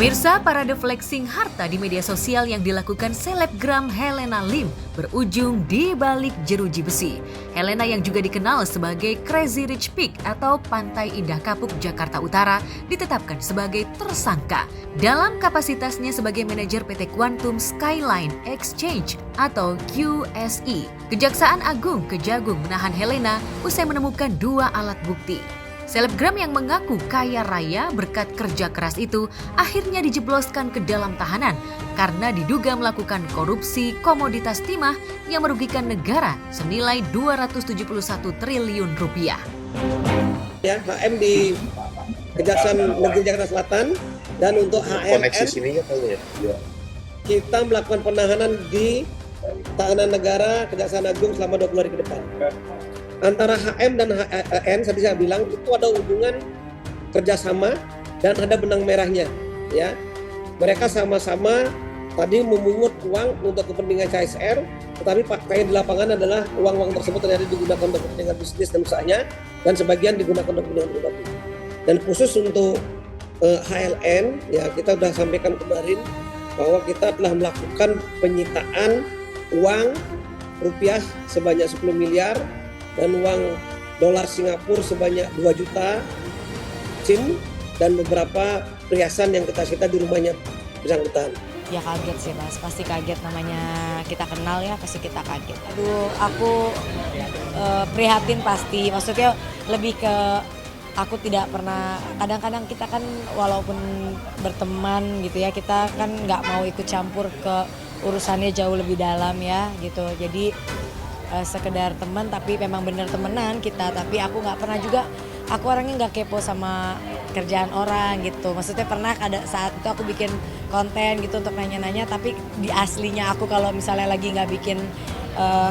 Pemirsa, parade flexing harta di media sosial yang dilakukan selebgram Helena Lim berujung di balik jeruji besi. Helena yang juga dikenal sebagai Crazy Rich Pig atau Pantai Indah Kapuk, Jakarta Utara ditetapkan sebagai tersangka dalam kapasitasnya sebagai manajer PT Quantum Skyline Exchange atau QSE. Kejaksaan Agung Kejagung menahan Helena usai menemukan 2 alat bukti. Selebgram yang mengaku kaya raya berkat kerja keras itu akhirnya dijebloskan ke dalam tahanan karena diduga melakukan korupsi komoditas timah yang merugikan negara senilai 271 triliun rupiah. Ya, HM di Kejaksaan Negeri Jakarta Selatan, dan untuk HMN kita melakukan penahanan di tahanan negara Kejaksaan Agung selama 20 hari ke depan. Antara HM dan HN, tadi saya bilang itu ada hubungan kerjasama dan ada benang merahnya. Ya, mereka sama-sama tadi memungut uang untuk kepentingan CSR, tetapi faktanya di lapangan adalah uang-uang tersebut ternyata digunakan untuk kepentingan bisnis dan usahanya, dan sebagian digunakan untuk kepentingan pribadi. Dan khusus untuk HLN, ya kita sudah sampaikan kemarin bahwa kita telah melakukan penyitaan uang rupiah sebanyak 10 miliar dan uang dolar Singapura sebanyak 2 juta SIM dan beberapa perhiasan yang kita sita di rumahnya bersangkutan. Ya kaget sih Mas, pasti kaget, namanya kita kenal ya, pasti kita kaget. Aduh, aku prihatin pasti, maksudnya lebih ke aku tidak pernah, kadang-kadang kita kan walaupun berteman gitu ya, kita kan nggak mau ikut campur ke urusannya jauh lebih dalam ya gitu. Jadi sekedar teman, tapi memang bener temenan kita, tapi aku nggak pernah juga, aku orangnya nggak kepo sama kerjaan orang gitu. Maksudnya pernah ada saat itu aku bikin konten gitu untuk nanya-nanya, tapi di aslinya aku kalau misalnya lagi nggak bikin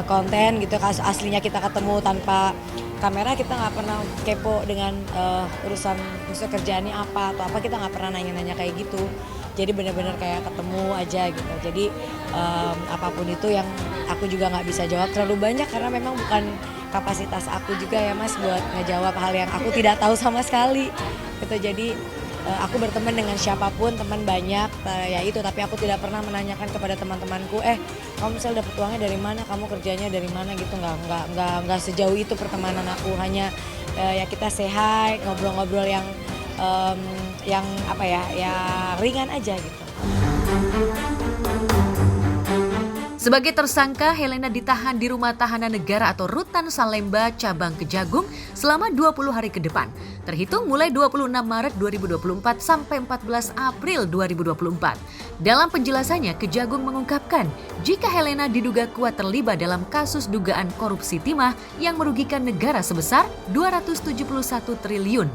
konten gitu, aslinya kita ketemu tanpa kamera, kita nggak pernah kepo dengan urusan kerjaannya apa atau apa, kita nggak pernah nanya-nanya kayak gitu. Jadi benar-benar kayak ketemu aja gitu. Jadi apapun itu yang aku juga nggak bisa jawab terlalu banyak karena memang bukan kapasitas aku juga ya Mas buat ngejawab hal yang aku tidak tahu sama sekali. Gitu. Jadi aku berteman dengan siapapun, teman banyak ya itu, tapi aku tidak pernah menanyakan kepada teman-temanku, kamu misalnya dapat uangnya dari mana, kamu kerjanya dari mana gitu, nggak sejauh itu pertemanan aku. Hanya ya kita say hi, ngobrol-ngobrol yang apa ya ringan aja gitu. Sebagai tersangka, Helena ditahan di Rumah Tahanan Negara atau Rutan Salemba Cabang Kejagung selama 20 hari ke depan, terhitung mulai 26 Maret 2024 sampai 14 April 2024. Dalam penjelasannya, Kejagung mengungkapkan jika Helena diduga kuat terlibat dalam kasus dugaan korupsi timah yang merugikan negara sebesar 271 triliun.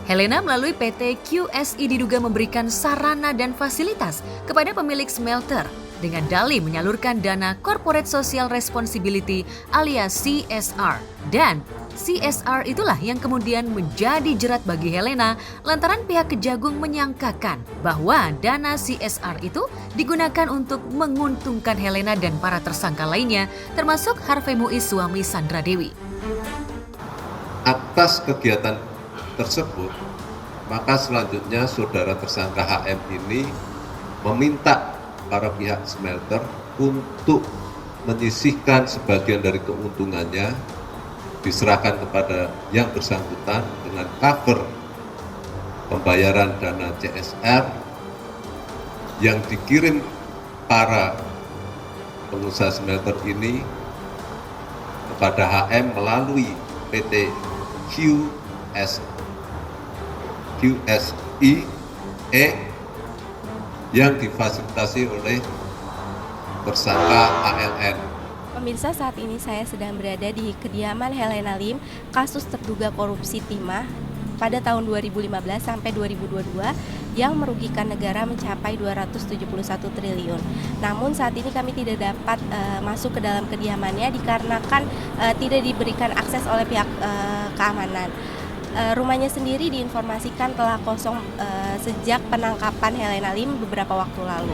Helena melalui PT QSE diduga memberikan sarana dan fasilitas kepada pemilik smelter dengan dalih menyalurkan dana Corporate Social Responsibility alias CSR. Dan CSR itulah yang kemudian menjadi jerat bagi Helena lantaran pihak Kejagung menyangkakan bahwa dana CSR itu digunakan untuk menguntungkan Helena dan para tersangka lainnya termasuk Harvey Muiz suami Sandra Dewi. Atas kegiatan tersebut, maka selanjutnya saudara tersangka HM ini meminta para pihak smelter untuk menyisihkan sebagian dari keuntungannya diserahkan kepada yang bersangkutan dengan cover pembayaran dana CSR yang dikirim para pengusaha smelter ini kepada HM melalui PT QSE yang difasilitasi oleh tersangka ALN. Pemirsa, saat ini saya sedang berada di kediaman Helena Lim, kasus terduga korupsi timah pada tahun 2015 sampai 2022 yang merugikan negara mencapai 271 triliun. Namun saat ini kami tidak dapat masuk ke dalam kediamannya dikarenakan tidak diberikan akses oleh pihak keamanan. Rumahnya sendiri diinformasikan telah kosong sejak penangkapan Helena Lim beberapa waktu lalu.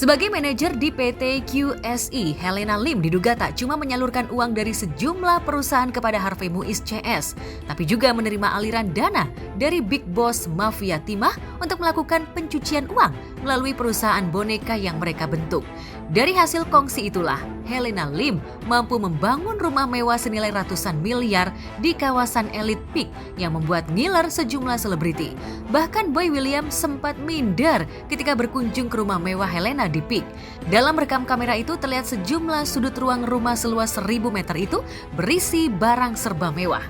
Sebagai manajer di PT QSI, Helena Lim diduga tak cuma menyalurkan uang dari sejumlah perusahaan kepada Harvey Muiz CS, tapi juga menerima aliran dana dari Big Boss Mafia Timah untuk melakukan pencucian uang melalui perusahaan boneka yang mereka bentuk. Dari hasil kongsi itulah, Helena Lim mampu membangun rumah mewah senilai ratusan miliar di kawasan elit Peak yang membuat ngiler sejumlah selebriti. Bahkan Boy William sempat minder ketika berkunjung ke rumah mewah Helena di Peak. Dalam rekam kamera itu terlihat sejumlah sudut ruang rumah seluas 1000 meter itu berisi barang serba mewah.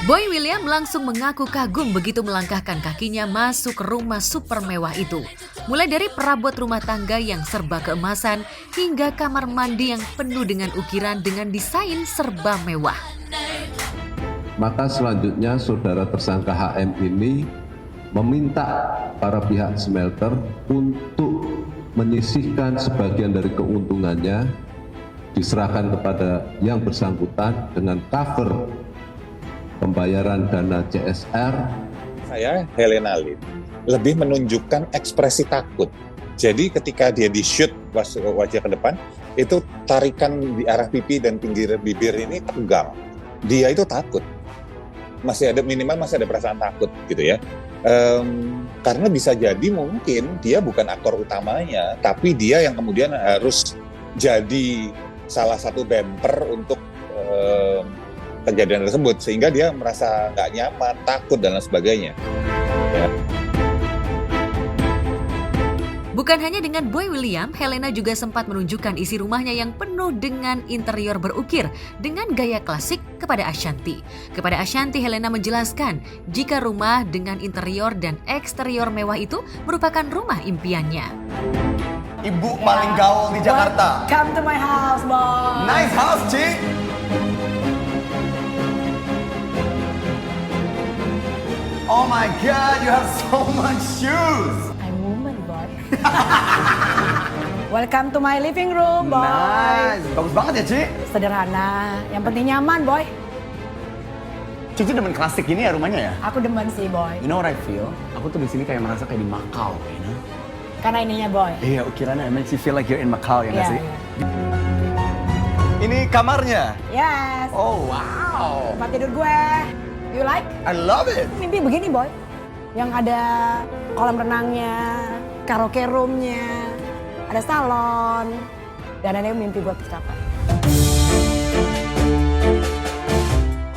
Boy William langsung mengaku kagum begitu melangkahkan kakinya masuk ke rumah super mewah itu. Mulai dari perabot rumah tangga yang serba keemasan hingga kamar mandi yang penuh dengan ukiran dengan desain serba mewah. Maka selanjutnya saudara tersangka HM ini meminta para pihak smelter untuk menyisihkan sebagian dari keuntungannya diserahkan kepada yang bersangkutan dengan cover pembayaran dana CSR. Saya, Helena Lim, lebih menunjukkan ekspresi takut. Jadi ketika dia di-shoot wajah ke depan, itu tarikan di arah pipi dan pinggir bibir ini tegang. Dia itu takut. Minimal masih ada perasaan takut gitu ya. Karena bisa jadi mungkin dia bukan aktor utamanya, tapi dia yang kemudian harus jadi salah satu bumper untuk kejadian tersebut, sehingga dia merasa nggak nyaman, takut dan lain sebagainya. Ya. Bukan hanya dengan Boy William, Helena juga sempat menunjukkan isi rumahnya yang penuh dengan interior berukir dengan gaya klasik kepada Ashanti. Kepada Ashanti, Helena menjelaskan jika rumah dengan interior dan eksterior mewah itu merupakan rumah impiannya. Ibu paling gaul di Jakarta. Come to my house, boy. Nice house, Cik. Oh my God, you have so much shoes. I'm woman, boy. Welcome to my living room, boy. Nice, bagus banget ya, Cik. Sederhana, yang penting nyaman, boy. Cici demen klasik gini ya rumahnya ya? Aku demen sih, boy. You know what I feel? Aku tuh di sini kayak merasa kayak di Macau, you know? Karena ininya, boy. Iya, ukirannya makes you feel like you're in Macau, ya nggak Iya, sih? iya. Ini kamarnya. Yes. Oh, wow. Tempat tidur gue. You like? I love it. Mimpi begini, boy. Yang ada kolam renangnya, karaoke roomnya, ada salon, dan ini mimpi gue tercapai.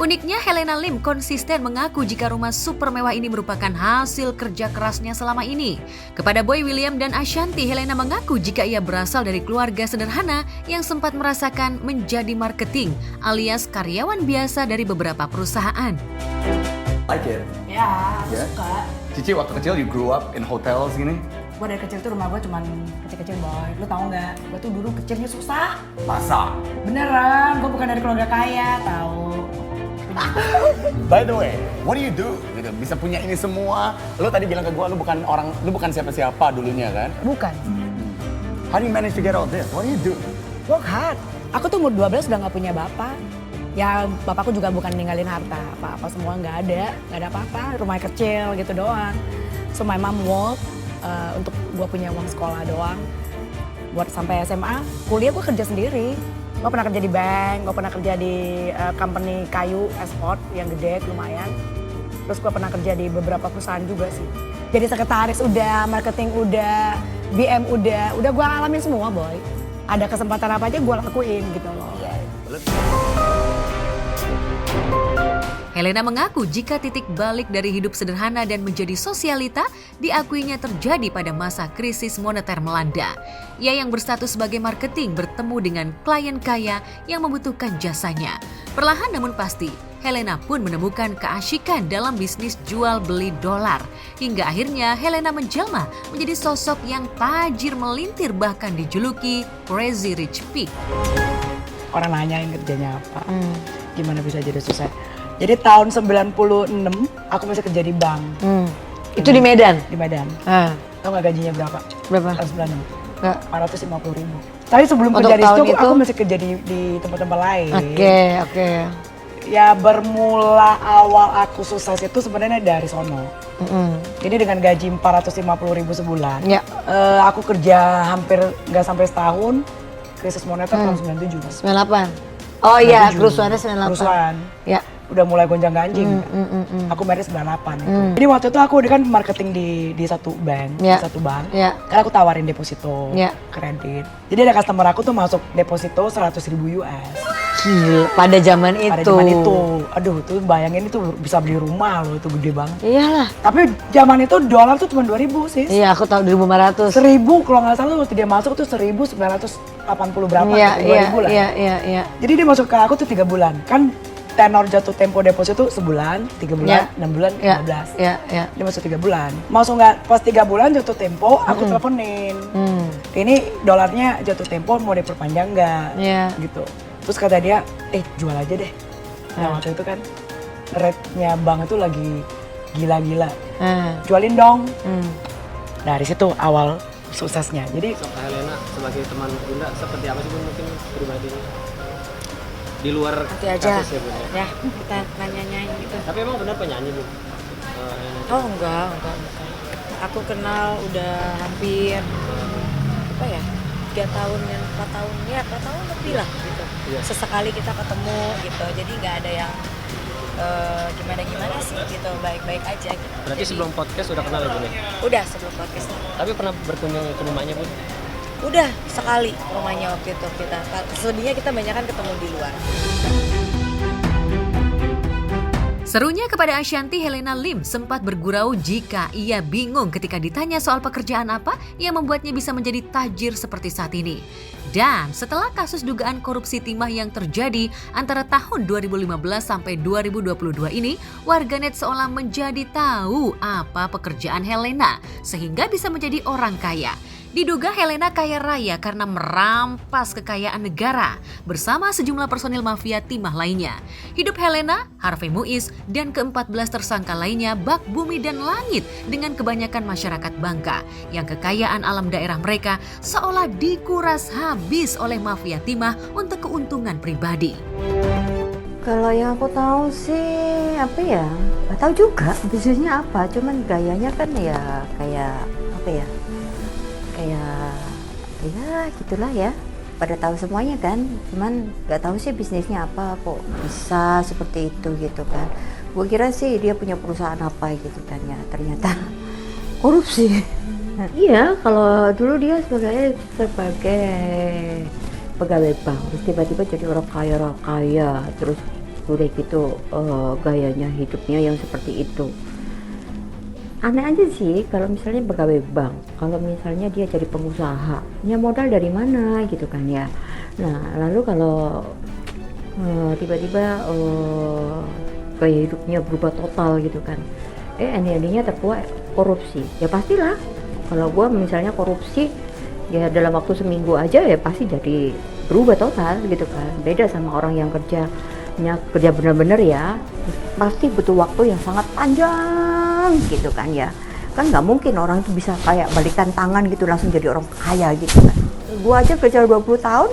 Uniknya, Helena Lim konsisten mengaku jika rumah super mewah ini merupakan hasil kerja kerasnya selama ini. Kepada Boy William dan Ashanti, Helena mengaku jika ia berasal dari keluarga sederhana yang sempat merasakan menjadi marketing alias karyawan biasa dari beberapa perusahaan. Like it. Ya, aku Yeah. suka. Cici waktu kecil you grew up in hotels gini? Gue dari kecil tuh rumah gue cuman kecil-kecil, boy. Lu tau nggak? Gue tuh dulu kecilnya susah. Masa? Beneran, gue bukan dari keluarga kaya, tahu. By the way, what do you do? Gitu, bisa punya ini semua. Lu tadi bilang ke gua lu bukan siapa-siapa dulunya kan? Bukan. How do you manage to get all this? What do you do? Work hard. Aku tuh umur 12 udah nggak punya bapak. Ya bapakku juga bukan ninggalin harta, apa-apa semua nggak ada apa-apa, rumah kecil gitu doang. So my mom work untuk gua punya uang sekolah doang. Buat sampai SMA, kuliah gua kerja sendiri. Gue pernah kerja di bank, gue pernah kerja di company kayu, export yang gede lumayan. Terus gue pernah kerja di beberapa perusahaan juga sih. Jadi sekretaris udah, marketing udah, BM udah gue alamin semua, boy. Ada kesempatan apa aja gue lakuin gitu loh. Helena mengaku jika titik balik dari hidup sederhana dan menjadi sosialita diakuinya terjadi pada masa krisis moneter melanda. Ia yang berstatus sebagai marketing bertemu dengan klien kaya yang membutuhkan jasanya. Perlahan namun pasti, Helena pun menemukan keasyikan dalam bisnis jual beli dolar. Hingga akhirnya Helena menjelma menjadi sosok yang tajir melintir bahkan dijuluki Crazy Rich Pig. Orang nanyain kerjanya apa, gimana bisa jadi susah. Jadi tahun 96 aku masih kerja di bank. Itu di Medan? Di Medan. Tahu nggak gajinya berapa? Berapa? Tahun 96. Nggak. 450.000. Tapi sebelum Untuk kerja di tahun situ itu? aku masih kerja di tempat-tempat lain. Oke. Ya bermula awal aku sukses itu sebenarnya dari sono. Jadi dengan gaji 450.000 sebulan, aku kerja hampir nggak sampai setahun, krisis moneter tahun 97. 98. Oh iya, 97. kerusuhannya 98. Kerusuhan. Ya. Udah mulai gonjang-ganjing. Aku married 98 itu. Jadi waktu itu aku kan marketing di satu bank, di satu bank. Kan aku tawarin deposito, kredit. Jadi ada customer aku tuh masuk deposito 100.000 US. Gila, pada zaman itu. Pada zaman itu. Aduh, tuh bayangin itu bisa beli rumah loh, itu gede banget. Iyalah. Tapi zaman itu dolar tuh cuma 2.000 sih. Iya, aku tahu 1.500. 1.000 kalau nggak salah waktu dia masuk tuh 1.980 berapa? Iya, 2.000 lah. Iya. Jadi dia masuk ke aku tuh 3 bulan. Kan tenor jatuh tempo deposito sebulan, 3 bulan, 6 bulan, 15. Iya. Dia masuk 3 bulan. Masuk nggak pas 3 bulan jatuh tempo, aku teleponin. Ini dolarnya jatuh tempo mau diperpanjang nggak? Gitu. Terus kata dia, jual aja deh. Nah waktu itu kan rate-nya bank itu lagi gila-gila. Jualin dong. Dari situ awal suksesnya. Jadi Kak Helena sebagai teman Bunda seperti apa sih Bun mungkin pribadinya? Di luar Nanti aja. kasus ya Bun ya? Ya, kita nanya-nyanyi gitu. Tapi emang benar penyanyi Bun? Oh enggak. Aku kenal udah hampir 3 tahun dan 4 tahun, ya 4 tahun lebih lah gitu. Sesekali kita ketemu gitu, jadi nggak ada yang gimana sih gitu, baik-baik aja gitu. Berarti sebelum podcast udah kenal ya Bun ya? Udah sebelum podcast. Tapi pernah berkunjung ke rumahnya Bun? Udah sekali rumahnya waktu itu kita. Selebihnya kita banyak kan ketemu di luar. Serunya kepada Ashanti, Helena Lim sempat bergurau jika ia bingung ketika ditanya soal pekerjaan apa yang membuatnya bisa menjadi tajir seperti saat ini. Dan setelah kasus dugaan korupsi timah yang terjadi antara tahun 2015 sampai 2022 ini, warganet seolah menjadi tahu apa pekerjaan Helena sehingga bisa menjadi orang kaya. Diduga Helena kaya raya karena merampas kekayaan negara bersama sejumlah personil mafia timah lainnya. Hidup Helena, Harvey Muiz, dan ke-14 tersangka lainnya bak bumi dan langit dengan kebanyakan masyarakat Bangka yang kekayaan alam daerah mereka seolah dikuras habis oleh mafia timah untuk keuntungan pribadi. Kalau yang aku tahu sih nggak tahu juga bisnisnya apa, cuman gayanya kan ya kayak gitulah ya, pada tahu semuanya kan, cuman nggak tahu sih bisnisnya apa kok bisa seperti itu gitu kan. Gue kira sih dia punya perusahaan apa gitu kan, ya ternyata korupsi. Iya, kalau dulu dia sebagai pegawai bank, terus tiba-tiba jadi orang kaya, terus udah gitu gayanya hidupnya yang seperti itu. Aneh aja sih kalau misalnya pegawai bank, kalau misalnya dia jadi pengusaha, ya modal dari mana gitu kan ya. Nah lalu kalau tiba-tiba gaya hidupnya berubah total gitu kan, endingnya terkuat korupsi, ya pastilah. Kalau gua misalnya korupsi, ya dalam waktu seminggu aja ya pasti jadi berubah total gitu kan. Beda sama orang yang kerja benar-benar ya, pasti butuh waktu yang sangat panjang gitu kan ya. Kan nggak mungkin orang itu bisa kayak balikan tangan gitu langsung jadi orang kaya gitu kan. Gua aja kerja 20 tahun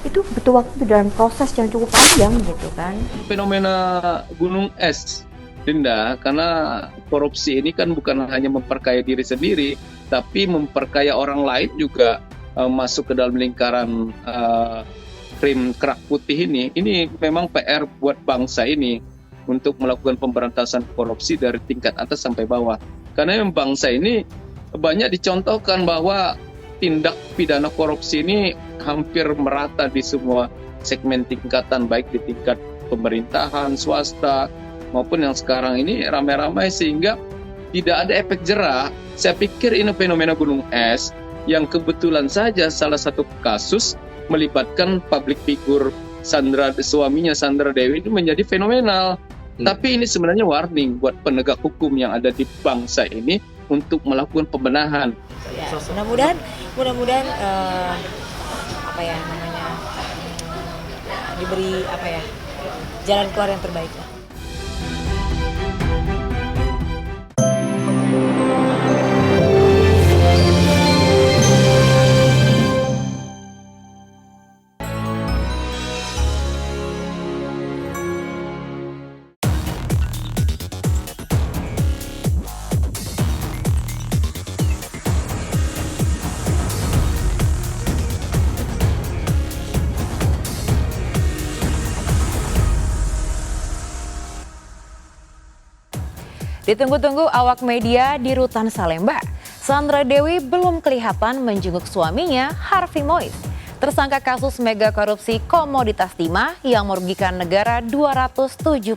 itu butuh waktu dalam proses yang cukup panjang gitu kan. Fenomena gunung es, Dinda, karena korupsi ini kan bukan hanya memperkaya diri sendiri, tapi memperkaya orang lain juga masuk ke dalam lingkaran krim kerak putih ini memang PR buat bangsa ini untuk melakukan pemberantasan korupsi dari tingkat atas sampai bawah. Karena memang bangsa ini banyak dicontohkan bahwa tindak pidana korupsi ini hampir merata di semua segmen tingkatan, baik di tingkat pemerintahan, swasta, maupun yang sekarang ini ramai-ramai sehingga tidak ada efek jerah. Saya pikir ini fenomena gunung es yang kebetulan saja salah satu kasus melibatkan public figure suaminya Sandra Dewi itu menjadi fenomenal. Tapi ini sebenarnya warning buat penegak hukum yang ada di bangsa ini untuk melakukan pembenahan. Ya, mudah-mudahan diberi jalan keluar yang terbaik lah. Ditunggu-tunggu awak media di Rutan Salemba, Sandra Dewi belum kelihatan menjenguk suaminya Harvey Mois, tersangka kasus mega korupsi komoditas timah yang merugikan negara 271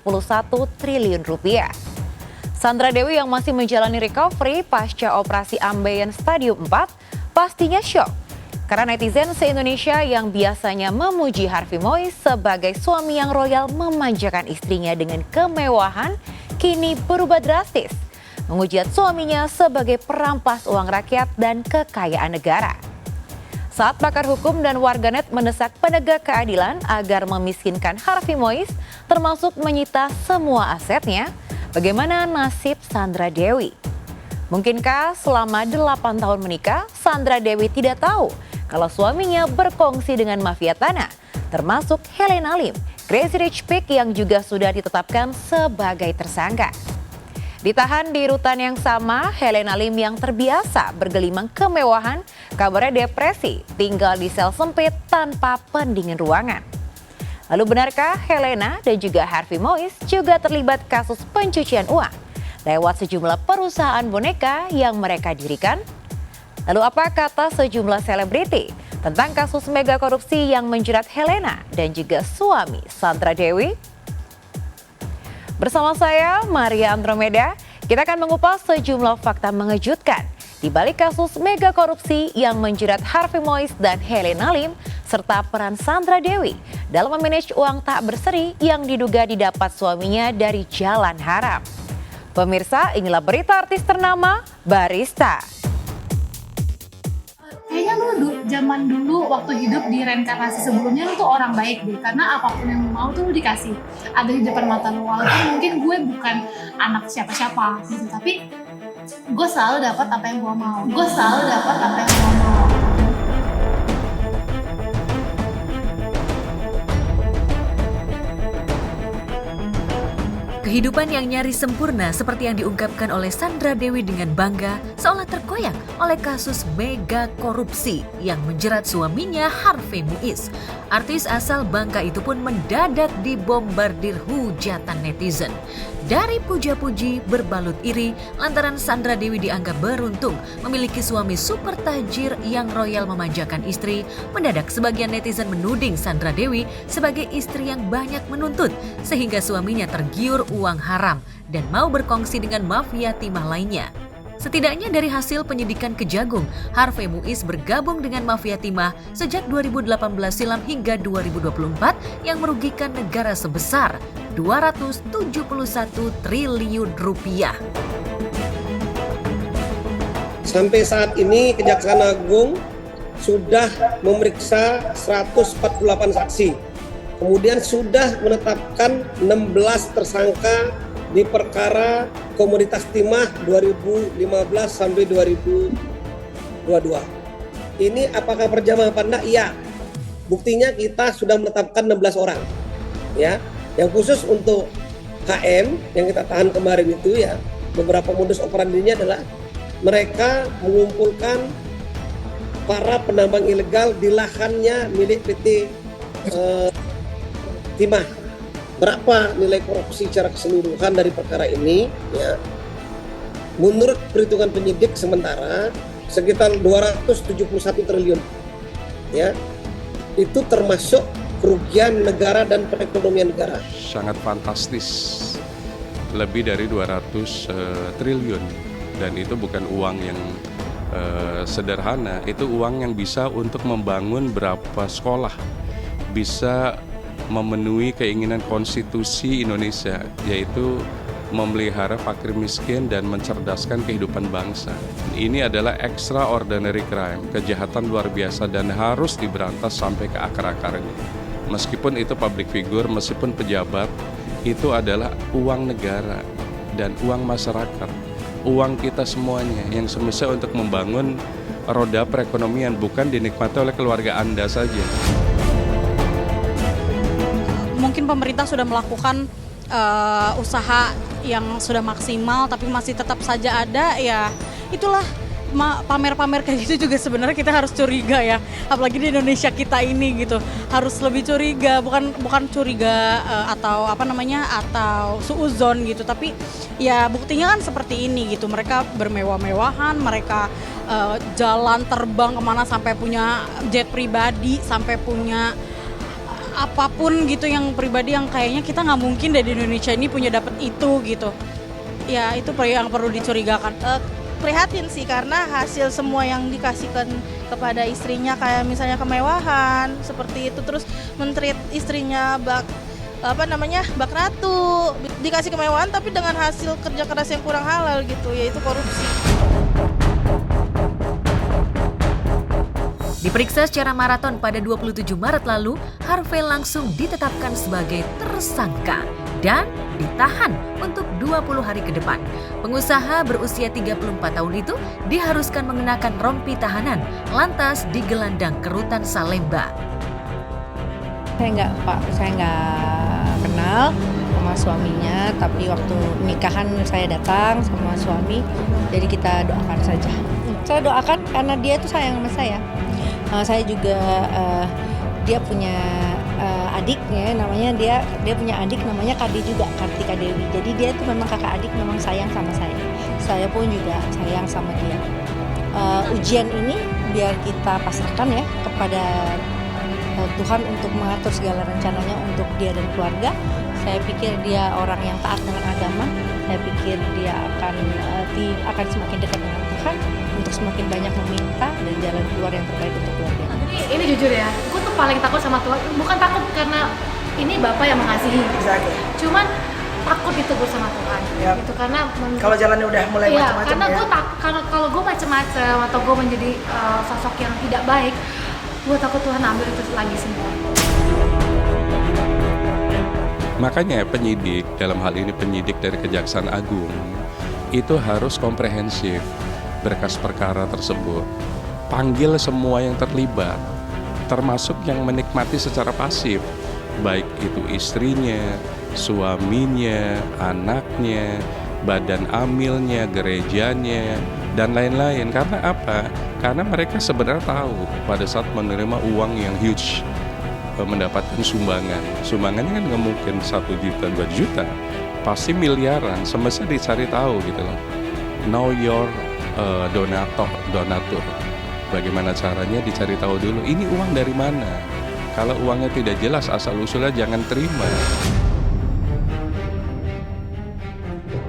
triliun rupiah. Sandra Dewi yang masih menjalani recovery pasca operasi ambeien stadium 4 pastinya syok karena netizen se-Indonesia yang biasanya memuji Harvey Mois sebagai suami yang royal memanjakan istrinya dengan kemewahan kini berubah drastis, menghujat suaminya sebagai perampas uang rakyat dan kekayaan negara. Saat pakar hukum dan warganet mendesak penegak keadilan agar memiskinkan Harvey Mois, termasuk menyita semua asetnya, bagaimana nasib Sandra Dewi? Mungkinkah selama 8 tahun menikah, Sandra Dewi tidak tahu kalau suaminya berkongsi dengan mafia tanah, termasuk Helena Lim, Crazy Rich Pig yang juga sudah ditetapkan sebagai tersangka. Ditahan di rutan yang sama, Helena Lim yang terbiasa bergelimang kemewahan, kabarnya depresi, tinggal di sel sempit tanpa pendingin ruangan. Lalu benarkah Helena dan juga Harvey Mois juga terlibat kasus pencucian uang lewat sejumlah perusahaan boneka yang mereka dirikan? Lalu apa kata sejumlah selebriti tentang kasus mega korupsi yang menjerat Helena dan juga suami Sandra Dewi? Bersama saya, Maria Andromeda, kita akan mengupas sejumlah fakta mengejutkan di balik kasus mega korupsi yang menjerat Harvey Mois dan Helena Lim, serta peran Sandra Dewi dalam memanage uang tak berseri yang diduga didapat suaminya dari jalan haram. Pemirsa, inilah berita artis ternama Barista. Kayaknya lu zaman dulu waktu hidup di reinkarnasi sebelumnya lu tuh orang baik deh, karena apapun yang lu mau tuh lu dikasih, ada di depan mata lu. Walaupun mungkin gue bukan anak siapa-siapa gitu, tapi gue selalu dapat apa yang gue mau. Kehidupan yang nyaris sempurna seperti yang diungkapkan oleh Sandra Dewi dengan bangga seolah terkoyak oleh kasus mega korupsi yang menjerat suaminya Harvey Mois. Artis asal Bangka itu pun mendadak dibombardir hujatan netizen. Dari puja-puji berbalut iri lantaran Sandra Dewi dianggap beruntung memiliki suami super tajir yang royal memanjakan istri, mendadak sebagian netizen menuding Sandra Dewi sebagai istri yang banyak menuntut sehingga suaminya tergiur uang haram dan mau berkongsi dengan mafia timah lainnya. Setidaknya dari hasil penyidikan Kejagung, Harvey Mois bergabung dengan mafia timah sejak 2018 silam hingga 2024 yang merugikan negara sebesar 271 triliun rupiah. Sampai saat ini Kejaksaan Agung sudah memeriksa 148 saksi. Kemudian sudah menetapkan 16 tersangka di perkara komoditas timah 2015 sampai 2022. Ini apakah berjamaah apa enggak? Iya. Buktinya kita sudah menetapkan 16 orang. Ya. Yang khusus untuk HM yang kita tahan kemarin itu ya, beberapa modus operandinya adalah mereka mengumpulkan para penambang ilegal di lahannya milik PT Timah. Berapa nilai korupsi secara keseluruhan dari perkara ini? Ya, menurut perhitungan penyidik sementara sekitar 271 triliun. Ya, itu termasuk kerugian negara dan perekonomian negara. Sangat fantastis, lebih dari 200 triliun, dan itu bukan uang yang sederhana. Itu uang yang bisa untuk membangun berapa sekolah, bisa memenuhi keinginan konstitusi Indonesia, yaitu memelihara fakir miskin dan mencerdaskan kehidupan bangsa. Ini adalah extraordinary crime, kejahatan luar biasa dan harus diberantas sampai ke akar-akarnya. Meskipun itu public figure, meskipun pejabat, itu adalah uang negara dan uang masyarakat, uang kita semuanya yang semestinya untuk membangun roda perekonomian, bukan dinikmati oleh keluarga Anda saja. Mungkin pemerintah sudah melakukan usaha yang sudah maksimal, tapi masih tetap saja ada, ya itulah pamer-pamer kayak gitu juga sebenarnya kita harus curiga ya, apalagi di Indonesia kita ini gitu, harus lebih curiga, bukan curiga atau atau suuzon gitu, tapi ya buktinya kan seperti ini gitu, mereka bermewah-mewahan, mereka jalan terbang kemana sampai punya jet pribadi, sampai punya apapun gitu yang pribadi yang kayaknya kita nggak mungkin dari Indonesia ini punya dapat itu gitu. Ya itu yang perlu dicurigakan. Prihatin sih karena hasil semua yang dikasihkan kepada istrinya kayak misalnya kemewahan seperti itu, terus men-treat istrinya bak ratu, dikasih kemewahan tapi dengan hasil kerja keras yang kurang halal gitu, yaitu korupsi. Diperiksa secara maraton pada 27 Maret lalu, Harvey langsung ditetapkan sebagai tersangka dan ditahan untuk 20 hari ke depan. Pengusaha berusia 34 tahun itu diharuskan mengenakan rompi tahanan, lantas digelandang ke rutan Salemba. Saya nggak kenal sama suaminya, tapi waktu nikahan saya datang sama suami, jadi kita doakan saja. Saya doakan karena dia itu sayang sama saya. Saya juga dia punya adiknya, namanya dia punya adik namanya Kadi juga, Kartika Dewi. Jadi dia itu memang kakak adik, memang sayang sama saya. Saya pun juga sayang sama dia. Ujian ini biar kita pasrahkan ya kepada Tuhan untuk mengatur segala rencananya untuk dia dan keluarga. Saya pikir dia orang yang taat dengan agama. Saya pikir dia akan semakin dekat dengan Tuhan untuk semakin banyak meminta dan jalan keluar yang terbaik untuk keluarga. Ini jujur ya, gue tuh paling takut sama Tuhan. Bukan takut karena ini Bapak yang mengasihi. Exactly. Cuman takut ditegur sama Tuhan. Yep. Gitu karena kalau jalannya udah mulai macam-macam karena ya. Kalau gue macam-macam atau gue menjadi sosok yang tidak baik, gue takut Tuhan ambil itu lagi semua. Makanya penyidik, dalam hal ini penyidik dari Kejaksaan Agung, itu harus komprehensif berkas perkara tersebut. Panggil semua yang terlibat, termasuk yang menikmati secara pasif, baik itu istrinya, suaminya, anaknya, badan amilnya, gerejanya, dan lain-lain. Karena apa? Karena mereka sebenarnya tahu pada saat menerima uang yang huge, mendapatkan sumbangan. Sumbangannya kan nggak mungkin 1 juta, 2 juta, pasti miliaran. Semestinya dicari tahu gitu loh. Know your donatur. Bagaimana caranya dicari tahu dulu. Ini uang dari mana? Kalau uangnya tidak jelas asal-usulnya jangan terima.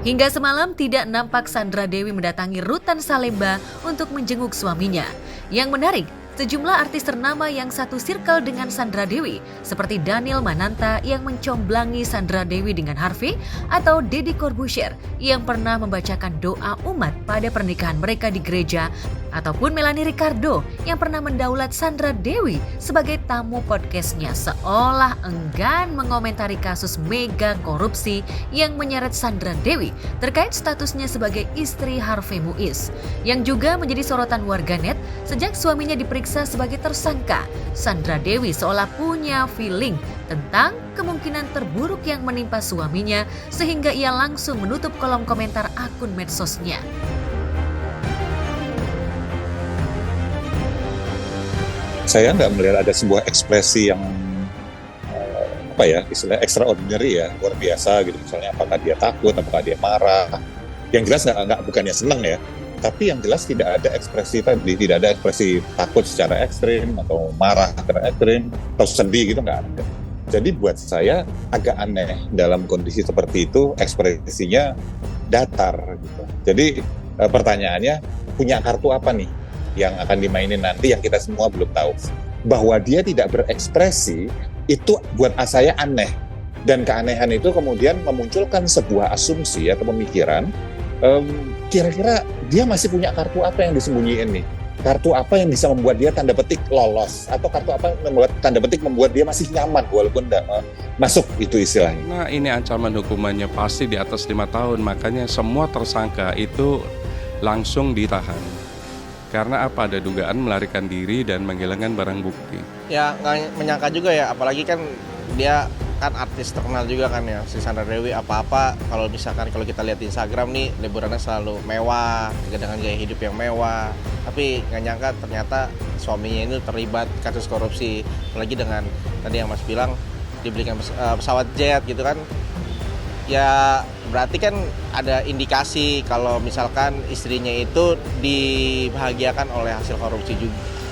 Hingga semalam tidak nampak Sandra Dewi mendatangi rutan Salemba untuk menjenguk suaminya. Yang menarik, sejumlah artis ternama yang satu circle dengan Sandra Dewi, seperti Daniel Mananta yang mencomblangi Sandra Dewi dengan Harvey, atau Deddy Corbuzier yang pernah membacakan doa umat pada pernikahan mereka di gereja, ataupun Melanie Ricardo yang pernah mendaulat Sandra Dewi sebagai tamu podcastnya seolah enggan mengomentari kasus mega korupsi yang menyeret Sandra Dewi terkait statusnya sebagai istri Harvey Muiz, yang juga menjadi sorotan warganet sejak suaminya diperiksa sebagai tersangka. Sandra Dewi seolah punya feeling tentang kemungkinan terburuk yang menimpa suaminya sehingga ia langsung menutup kolom komentar akun medsosnya. Saya nggak melihat ada sebuah ekspresi yang istilahnya extraordinary ya, luar biasa gitu. Misalnya apakah dia takut, apakah dia marah. Yang jelas bukannya senang ya, tapi yang jelas tidak ada ekspresi takut secara ekstrim atau marah secara ekstrim atau sedih gitu, nggak ada. Jadi buat saya agak aneh dalam kondisi seperti itu ekspresinya datar gitu. Jadi pertanyaannya, punya kartu apa nih yang akan dimainin nanti yang kita semua belum tahu. Bahwa dia tidak berekspresi itu buat saya aneh, dan keanehan itu kemudian memunculkan sebuah asumsi atau pemikiran, kira-kira dia masih punya kartu apa yang disembunyiin nih, kartu apa yang bisa membuat dia tanda petik lolos, atau kartu apa yang membuat tanda petik membuat dia masih nyaman walaupun tidak masuk itu istilahnya. Nah, ini ancaman hukumannya pasti di atas 5 tahun, makanya semua tersangka itu langsung ditahan. Karena apa? Ada dugaan melarikan diri dan menghilangkan barang bukti. Ya nggak menyangka juga ya, apalagi kan dia kan artis terkenal juga kan ya, si Sandra Dewi. Apa-apa kalau misalkan kalau kita lihat di Instagram nih, liburannya selalu mewah, dengan gaya hidup yang mewah. Tapi nggak nyangka ternyata suaminya ini terlibat kasus korupsi. Apalagi dengan tadi yang Mas bilang, dibelikan pesawat jet gitu kan. Ya berarti kan ada indikasi kalau misalkan istrinya itu dibahagiakan oleh hasil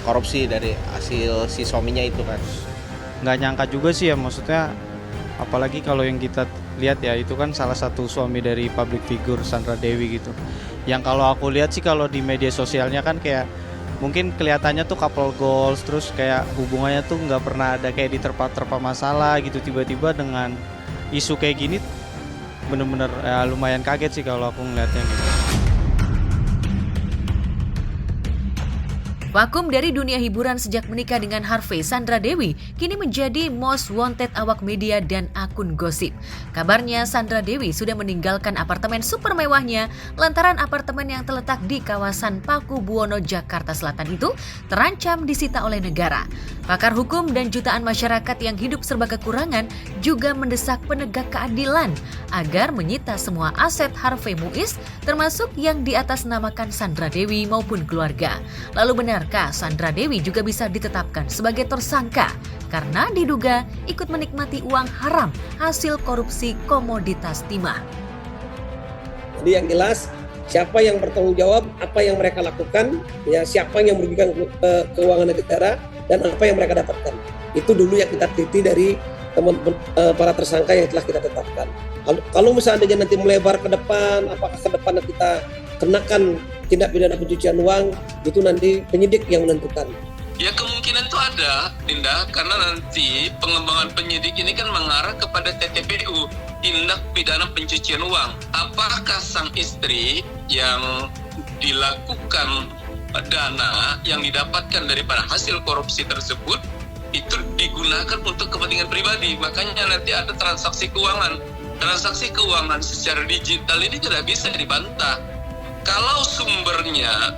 korupsi dari hasil si suaminya itu kan. Nggak nyangka juga sih ya, maksudnya apalagi kalau yang kita lihat ya, itu kan salah satu suami dari public figure Sandra Dewi gitu. Yang kalau aku lihat sih kalau di media sosialnya kan kayak mungkin kelihatannya tuh couple goals, terus kayak hubungannya tuh nggak pernah ada kayak diterpa-terpa masalah gitu. Tiba-tiba dengan isu kayak gini bener-bener ya, lumayan kaget sih kalau aku ngeliatnya gitu. Vakum dari dunia hiburan sejak menikah dengan Harvey, Sandra Dewi kini menjadi most wanted awak media dan akun gosip. Kabarnya Sandra Dewi sudah meninggalkan apartemen super mewahnya lantaran apartemen yang terletak di kawasan Paku Buwono, Jakarta Selatan itu terancam disita oleh negara. Pakar hukum dan jutaan masyarakat yang hidup serba kekurangan juga mendesak penegak keadilan agar menyita semua aset Harvey Muiz termasuk yang diatasnamakan Sandra Dewi maupun keluarga. Lalu benarkah Sandra Dewi juga bisa ditetapkan sebagai tersangka karena diduga ikut menikmati uang haram hasil korupsi komoditas timah? Jadi yang jelas siapa yang bertanggung jawab, apa yang mereka lakukan, ya siapa yang merugikan keuangan negara dan apa yang mereka dapatkan. Itu dulu yang kita teliti dari para tersangka yang telah kita tetapkan. Kalau misalnya nanti melebar ke depan, apakah ke depan kita kenakan tindak pidana pencucian uang, itu nanti penyidik yang menentukan. Ya kemungkinan itu ada, Dinda, karena nanti pengembangan penyidik ini kan mengarah kepada TPPU, tindak pidana pencucian uang. Apakah sang istri yang dilakukan dana yang didapatkan daripada hasil korupsi tersebut itu digunakan untuk kepentingan pribadi? Makanya nanti ada transaksi keuangan. Transaksi keuangan secara digital ini tidak bisa dibantah. Kalau sumbernya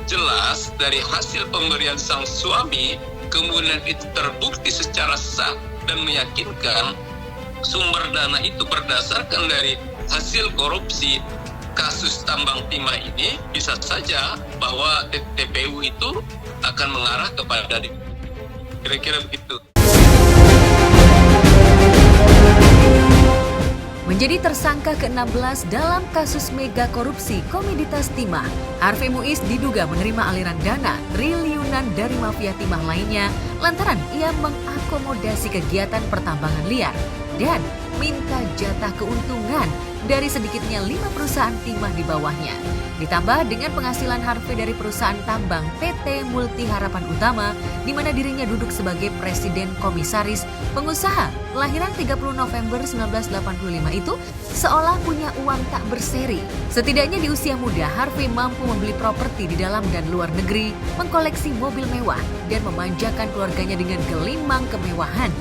jelas dari hasil pemberian sang suami, kemudian itu terbukti secara sah dan meyakinkan sumber dana itu berdasarkan dari hasil korupsi kasus tambang timah ini, bisa saja bahwa TPU itu akan mengarah kepada kira-kira begitu. Menjadi tersangka ke-16 dalam kasus mega korupsi komoditas timah, Harvey Muiz diduga menerima aliran dana triliunan dari mafia timah lainnya lantaran ia mengakomodasi kegiatan pertambangan liar dan minta jatah keuntungan dari sedikitnya 5 perusahaan timah di bawahnya. Ditambah dengan penghasilan Harvey dari perusahaan tambang PT Multi Harapan Utama, di mana dirinya duduk sebagai presiden komisaris pengusaha kelahiran 30 November 1985 itu seolah punya uang tak berseri. Setidaknya di usia muda, Harvey mampu membeli properti di dalam dan luar negeri, mengkoleksi mobil mewah, dan memanjakan keluarganya dengan gelimang kemewahan.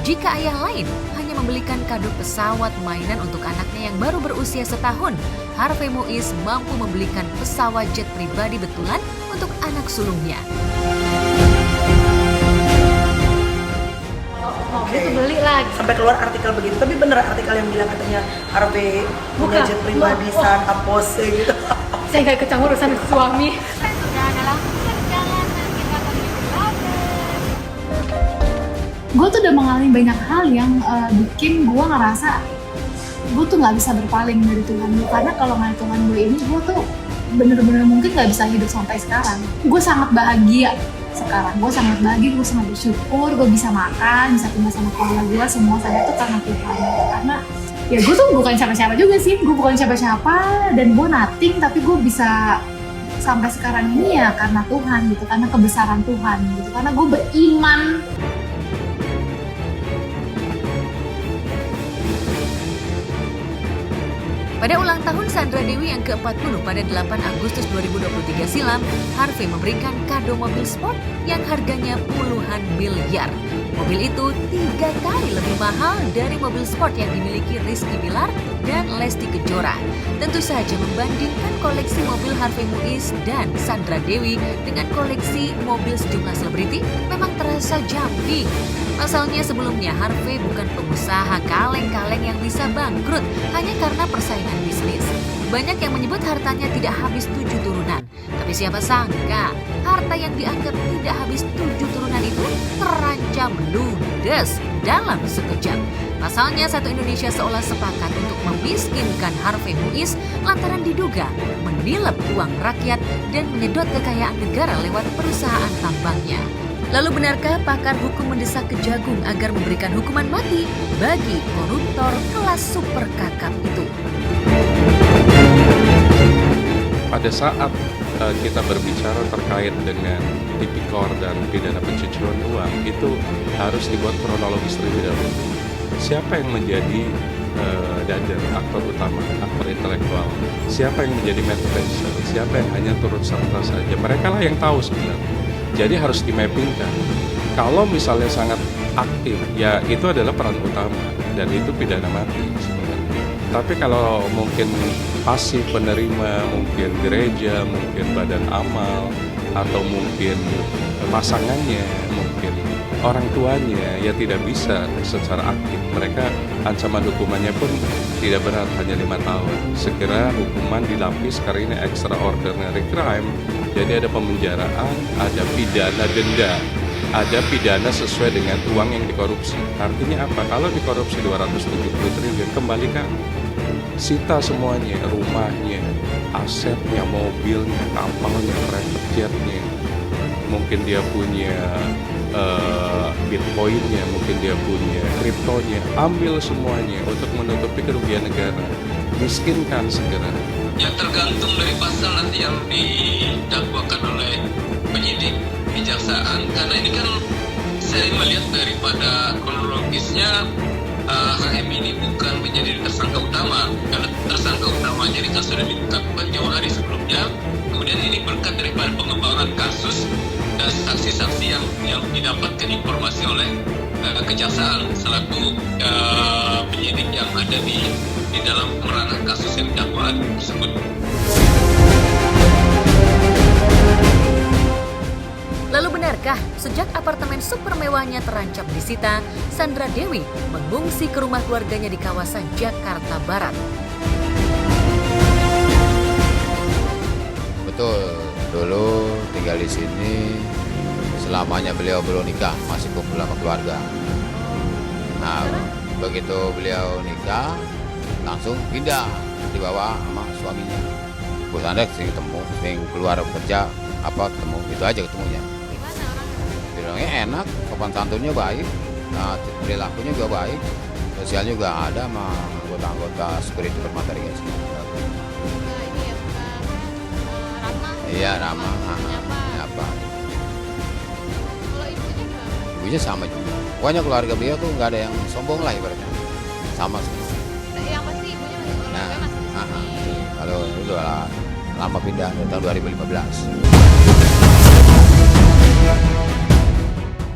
Jika ayah lain hanya membelikan kado pesawat mainan untuk anaknya yang baru berusia setahun, Harvey Muiz mampu membelikan pesawat jet pribadi betulan untuk anak sulungnya. Dia tuh beli lagi. Sampai keluar artikel begitu, tapi bener artikel yang bilang katanya Harvey punya jet pribadi saat pose gitu. Saya nggak ikut campur urusan suami. Gue tuh udah mengalami banyak hal yang bikin gue ngerasa gue tuh nggak bisa berpaling dari Tuhan gue, karena kalau nggak Tuhan gue ini, gue tuh bener-bener mungkin nggak bisa hidup sampai sekarang. Gue sangat bahagia sekarang, gue sangat bahagia, gue sangat bersyukur, gue bisa makan, bisa tinggal sama keluarga gue, semua saya tuh karena Tuhan. Karena ya gue tuh bukan siapa-siapa juga sih, gue bukan siapa-siapa dan gue nothing, tapi gue bisa sampai sekarang ini ya karena Tuhan gitu, karena kebesaran Tuhan gitu, karena gue beriman. Pada ulang tahun Sandra Dewi yang ke-40 pada 8 Agustus 2023 silam, Harvey memberikan kado mobil sport yang harganya puluhan miliar. Mobil itu 3 kali lebih mahal dari mobil sport yang dimiliki Rizky Bilar dan Lesti Kejora. Tentu saja membandingkan koleksi mobil Harvey Muiz dan Sandra Dewi dengan koleksi mobil sejumlah selebriti memang terasa jumping. Pasalnya sebelumnya Harvey bukan pengusaha kaleng-kaleng yang bisa bangkrut hanya karena persaingan bisnis. Banyak yang menyebut hartanya tidak habis 7 turunan. Tapi siapa sangka harta yang dianggap tidak habis 7 turunan itu terancam ludes dalam sekejap. Pasalnya Satu Indonesia seolah sepakat untuk memiskinkan Harvey Muiz lantaran diduga menilep uang rakyat dan menyedot kekayaan negara lewat perusahaan tambangnya. Lalu benarkah pakar hukum mendesak Kejagung agar memberikan hukuman mati bagi koruptor kelas super kakap itu? Pada saat kita berbicara terkait dengan tipikor dan pidana pencucian uang, itu harus dibuat kronologis terlebih dahulu. Siapa yang menjadi dader, aktor utama, aktor intelektual? Siapa yang menjadi motivation? Siapa yang hanya turut serta saja? Mereka lah yang tahu sebenarnya. Jadi harus di-mappingkan. Kalau misalnya sangat aktif, ya itu adalah peran utama dan itu pidana mati sebenarnya. Tapi kalau mungkin pasif penerima, mungkin gereja, mungkin badan amal, atau mungkin pasangannya, mungkin orang tuanya, ya tidak bisa secara aktif. Mereka ancaman hukumannya pun tidak berat, hanya 5 tahun. Segera hukuman dilapis karena ini extraordinary crime. Jadi ada pemenjaraan, ada pidana denda, ada pidana sesuai dengan uang yang dikorupsi. Artinya apa? Kalau dikorupsi 270 triliun, kembalikan. Sita semuanya, rumahnya, asetnya, mobilnya, kapalnya, private jetnya. Mungkin dia punya bitcoinnya, mungkin dia punya kriptonya. Ambil semuanya untuk menutupi kerugian negara. Miskinkan segera. Ya tergantung dari pasal nanti yang didakwakan oleh penyidik kejaksaan, karena ini kan saya melihat daripada kronologisnya HM ini bukan menjadi tersangka utama, karena tersangka utamanya di kasus sudah ditetapkan jauh hari sebelumnya. Kemudian ini berkat daripada pengembangan kasus dan saksi-saksi yang didapatkan informasi oleh kejaksaan selaku penyidik yang ada di dalam ranah kasus yang dakwaan tersebut. Lalu benarkah sejak apartemen super mewahnya terancam disita, Sandra Dewi mengungsi ke rumah keluarganya di kawasan Jakarta Barat? Betul, dulu tinggal di sini, selamanya beliau belum nikah, masih kumpul sama keluarga. Nah, begitu beliau nikah, langsung pindah, dibawa sama suaminya. Bos Anda sering ketemu, sering keluar kerja, ketemu, itu aja ketemunya. Bilangnya enak, sopan santunnya baik, nah, perilakunya juga baik, sosialnya juga ada sama anggota-anggota security Permata Regency. Iya, ramah, apa? Ibunya sama juga. Pokoknya keluarga beliau tuh nggak ada yang sombong lah ibaratnya, sama semua. Yang pasti ibunya Kalau itu lama pindah dari tahun 2015.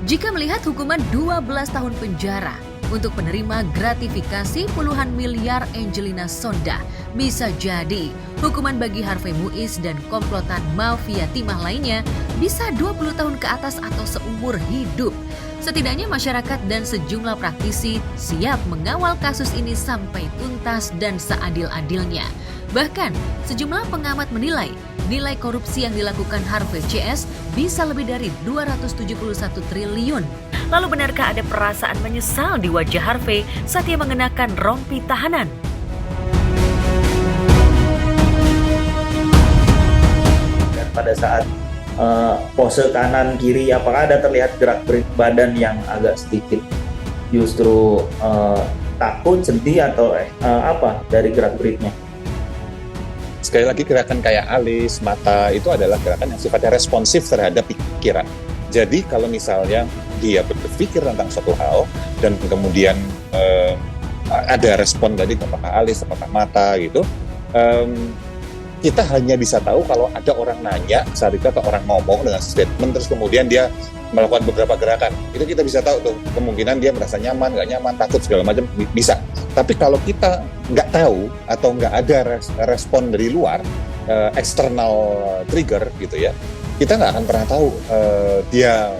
Jika melihat hukuman 12 tahun penjara untuk penerima gratifikasi puluhan miliar Angelina Sonda, bisa jadi hukuman bagi Harvey Muiz dan komplotan mafia timah lainnya bisa 20 tahun ke atas atau seumur hidup. Setidaknya masyarakat dan sejumlah praktisi siap mengawal kasus ini sampai tuntas dan seadil-adilnya. Bahkan, sejumlah pengamat menilai nilai korupsi yang dilakukan Harvey CS bisa lebih dari 271 triliun. Lalu benarkah ada perasaan menyesal di wajah Harvey saat ia mengenakan rompi tahanan? Dan pada saat pose kanan kiri, apakah ada terlihat gerak-gerik badan yang agak sedikit justru takut, sedih atau apa dari gerak-geriknya? Sekali lagi, gerakan kayak alis, mata itu adalah gerakan yang sifatnya responsif terhadap pikiran. Jadi kalau misalnya dia berpikir tentang suatu hal dan kemudian ada respon tadi apakah alis, apakah mata gitu, kita hanya bisa tahu kalau ada orang nanya saat itu atau orang ngomong dengan statement terus kemudian dia melakukan beberapa gerakan. Itu kita bisa tahu tuh kemungkinan dia merasa nyaman, nggak nyaman, takut segala macam bisa. Tapi kalau kita nggak tahu atau nggak ada respon dari luar, external trigger gitu ya, kita nggak akan pernah tahu dia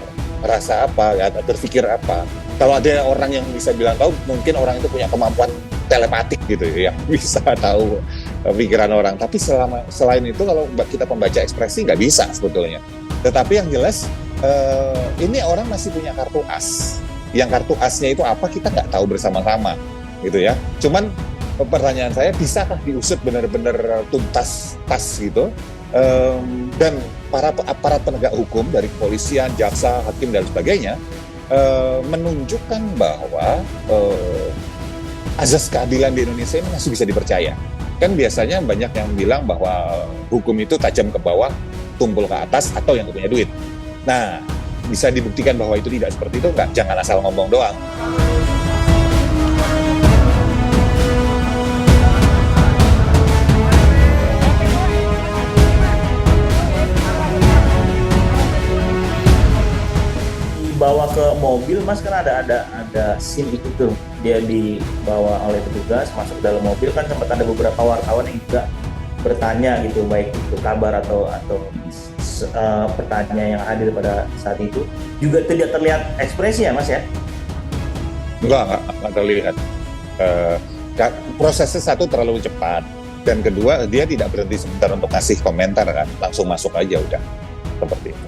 merasa apa, ya, berpikir apa. Kalau ada orang yang bisa bilang tahu, mungkin orang itu punya kemampuan telepatik gitu ya, yang bisa tahu pikiran orang. Tapi selain itu kalau kita membaca ekspresi nggak bisa sebetulnya. Tetapi yang jelas ini orang masih punya kartu as. Yang kartu asnya itu apa kita nggak tahu bersama-sama gitu ya. Cuman pertanyaan saya, bisakah diusut benar-benar tuntas gitu? Dan para aparat penegak hukum dari kepolisian, jaksa, hakim dan sebagainya menunjukkan bahwa azas keadilan di Indonesia ini masih bisa dipercaya. Kan biasanya banyak yang bilang bahwa hukum itu tajam ke bawah, tumpul ke atas, atau yang punya duit. Nah, bisa dibuktikan bahwa itu tidak seperti itu nggak? Jangan asal ngomong doang. Dibawa ke mobil, Mas, kan ada scene itu tuh, dia dibawa oleh petugas masuk dalam mobil, kan sempat ada beberapa wartawan yang juga bertanya gitu, baik itu kabar atau pertanyaan yang hadir pada saat itu, juga tidak terlihat ekspresi ya, Mas ya? Enggak terlihat. Prosesnya satu terlalu cepat, dan kedua dia tidak berhenti sebentar untuk kasih komentar kan, langsung masuk aja udah seperti itu.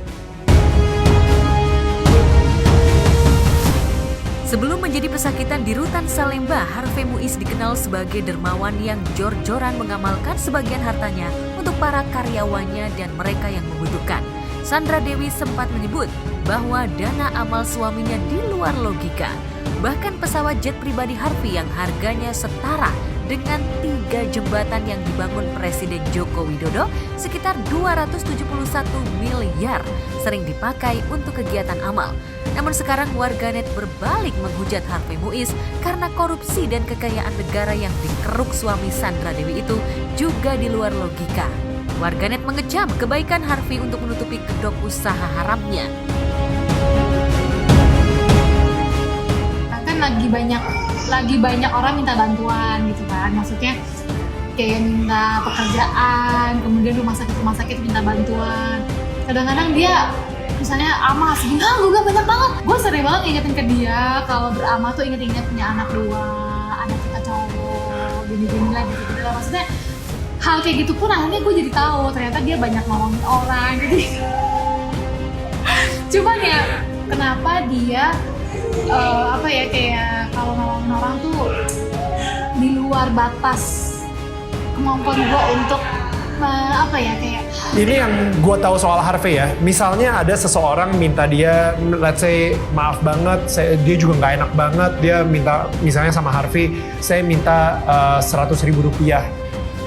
Sebelum menjadi pesakitan di Rutan Salemba, Harvey Muiz dikenal sebagai dermawan yang jor-joran mengamalkan sebagian hartanya untuk para karyawannya dan mereka yang membutuhkan. Sandra Dewi sempat menyebut bahwa dana amal suaminya di luar logika. Bahkan pesawat jet pribadi Harvey yang harganya setara dengan 3 jembatan yang dibangun Presiden Joko Widodo sekitar 271 miliar sering dipakai untuk kegiatan amal. Namun sekarang warganet berbalik menghujat Harvey Muiz karena korupsi dan kekayaan negara yang dikeruk suami Sandra Dewi itu juga di luar logika. Warganet mengecam kebaikan Harvey untuk menutupi kedok usaha haramnya. Kan lagi banyak orang minta bantuan gitu kan, maksudnya kayak minta pekerjaan, kemudian rumah sakit minta bantuan. Kadang-kadang dia misalnya ama segini, gue gak banyak banget. Gue sering banget ingetin ke dia kalau beramal tuh inget-inget punya anak 2, anak kita cowok, gini-gini lah gitu. Maksudnya hal kayak gitu pun akhirnya gue jadi tahu ternyata dia banyak nolongin orang. Jadi cuman ya kenapa dia kayak kalau nolongin orang tuh di luar batas kemampuan gue untuk kayak ini yang gue tahu soal Harvey ya. Misalnya ada seseorang minta dia, let's say maaf banget, dia juga nggak enak banget, dia minta misalnya sama Harvey, saya minta 100.000 rupiah.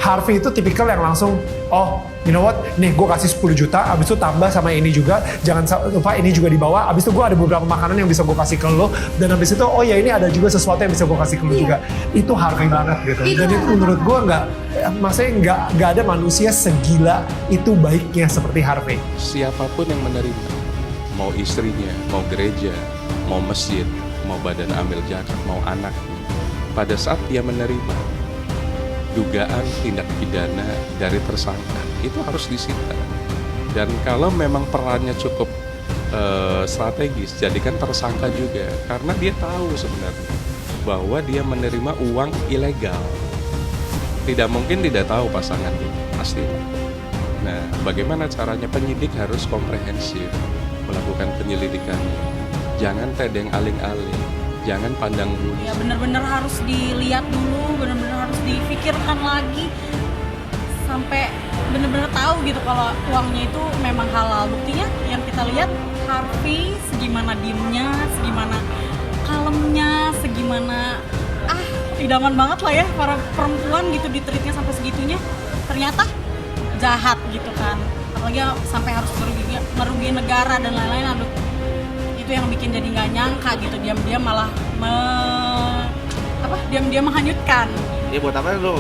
Harvey itu tipikal yang langsung, oh you know what, nih gue kasih 10 juta, abis itu tambah sama ini juga, jangan lupa ini juga dibawa, abis itu gue ada beberapa makanan yang bisa gue kasih ke lo, dan abis itu oh ya ini ada juga sesuatu yang bisa gue kasih ke lo juga. Itu Harvey banget gitu. Dan itu menurut gue maksudnya nggak ada manusia segila itu baiknya seperti Harvey. Siapapun yang menerima, mau istrinya, mau gereja, mau masjid, mau badan amil zakat, mau anaknya, pada saat dia menerima dugaan tindak pidana dari tersangka itu harus disita. Dan kalau memang perannya cukup strategis, jadikan tersangka juga, karena dia tahu sebenarnya bahwa dia menerima uang ilegal. Tidak mungkin tidak tahu pasangan itu, pasti. Nah, bagaimana caranya? Penyidik harus komprehensif melakukan penyelidikannya. Jangan tedeng aling-aling, jangan pandang dulu. Ya benar-benar harus dilihat dulu, benar-benar harus dipikirkan lagi sampai benar-benar tahu gitu kalau uangnya itu memang halal. Buktinya yang kita lihat Harvey segimana diemnya, segimana kalemnya, segimana idaman banget lah ya para perempuan gitu, ditreatnya sampai segitunya. Ternyata jahat gitu kan, apalagi sampai harus merugi negara dan lain-lain. Aduh, itu yang bikin jadi nggak nyangka gitu, diam-diam malah diam-diam menghanyutkan. Ya buat apa lu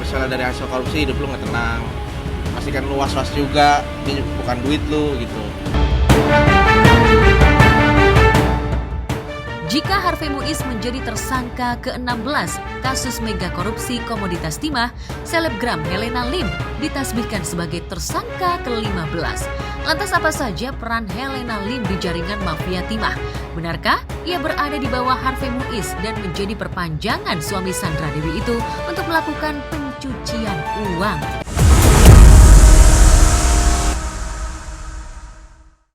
misalnya dari hasil korupsi hidup lu nggak tenang, pastikan lu was-was juga, ini bukan duit lu gitu. Jika Harvey Muiz menjadi tersangka ke-16 kasus mega korupsi komoditas timah, selebgram Helena Lim ditasbihkan sebagai tersangka ke-15. Lantas apa saja peran Helena Lim di jaringan mafia timah? Benarkah ia berada di bawah Harvey Muiz dan menjadi perpanjangan suami Sandra Dewi itu untuk melakukan pencucian uang?